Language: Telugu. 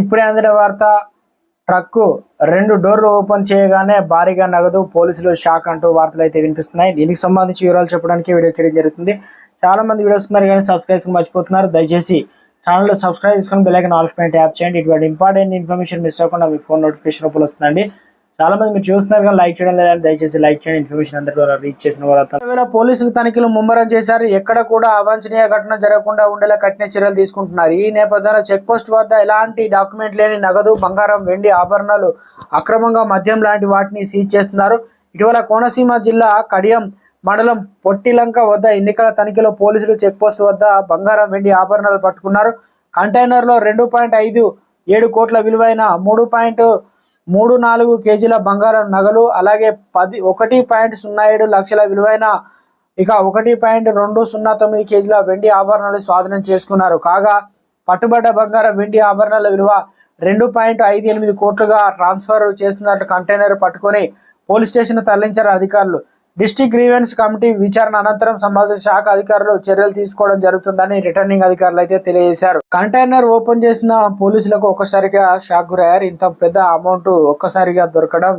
ఇప్పుడే అందిన వార్త. ట్రక్కు 2 డోర్లు ఓపెన్ చేయగానే భారీగా నగదు, పోలీసులు షాక్ అంటూ వార్తలు అయితే వినిపిస్తున్నాయి. దీనికి సంబంధించి వివరాలు చెప్పడానికి వీడియో చేయడం జరుగుతుంది. చాలా మంది వీడియోస్ ఉన్నారు కానీ సబ్స్క్రైబ్ మర్చిపోతున్నారు. దయచేసి ఛానల్ సబ్స్క్రైబ్ చేసుకొని బెల్ ఐకాన్ ఆల్ పైన ట్యాప్ చేయండి. ఇటువంటి ఇంపార్టెంట్ ఇన్ఫర్మేషన్ మిస్ అవ్వకుండా మీ ఫోన్ నోటిఫికేషన్ రూపంలో వస్తుందండి. చాలా మంది మీరు చూస్తున్నారు కానీ లైక్ చేయడం లేదంటే దయచేసి లైక్ చేయండి. ఇన్ఫర్మేషన్ అందరి ద్వారా రీచ్ చేసిన వారు పోలీసులు తనిఖీలు ముమ్మరం చేశారు. ఎక్కడ కూడా అవాంఛనీయ ఘటన జరగకుండా ఉండేలా కఠిన చర్యలు తీసుకుంటున్నారు. ఈ నేపథ్యంలో చెక్ పోస్ట్ వద్ద ఎలాంటి డాక్యుమెంట్ లేని నగదు, బంగారం, వెండి ఆభరణాలు, అక్రమంగా మద్యం లాంటి వాటిని సీజ్ చేస్తున్నారు. ఇటీవల కోనసీమ జిల్లా కడియం మండలం పొట్టిలంక వద్ద ఎన్నికల తనిఖీలో పోలీసులు చెక్ పోస్ట్ వద్ద బంగారం, వెండి ఆభరణాలు పట్టుకున్నారు. కంటైనర్లో 2.57 కోట్ల విలువైన 3.34 కేజీల బంగారం నగలు, అలాగే 1.07 లక్షల విలువైన 1.209 కేజీల వెండి ఆభరణాలు స్వాధీనం చేసుకున్నారు. కాగా పట్టుబడ్డ బంగారం, వెండి ఆభరణాల విలువ 2.58 కోట్లుగా ట్రాన్స్ఫర్ చేస్తున్నట్లు కంటైనర్ పట్టుకొని పోలీస్ స్టేషన్ తరలించారు అధికారులు. డిస్ట్రిక్ట్ గ్రీవెన్స్ కమిటీ విచారణ అనంతరం సంబంధిత శాఖ అధికారులు చర్యలు తీసుకోవడం జరుగుతుందని రిటర్నింగ్ అధికారులు అయితే తెలియజేశారు. కంటైనర్ ఓపెన్ చేసిన పోలీసులకు ఒక్కసారిగా షాక్ గురయ్యారు. ఇంత పెద్ద అమౌంట్ ఒక్కసారిగా దొరకడం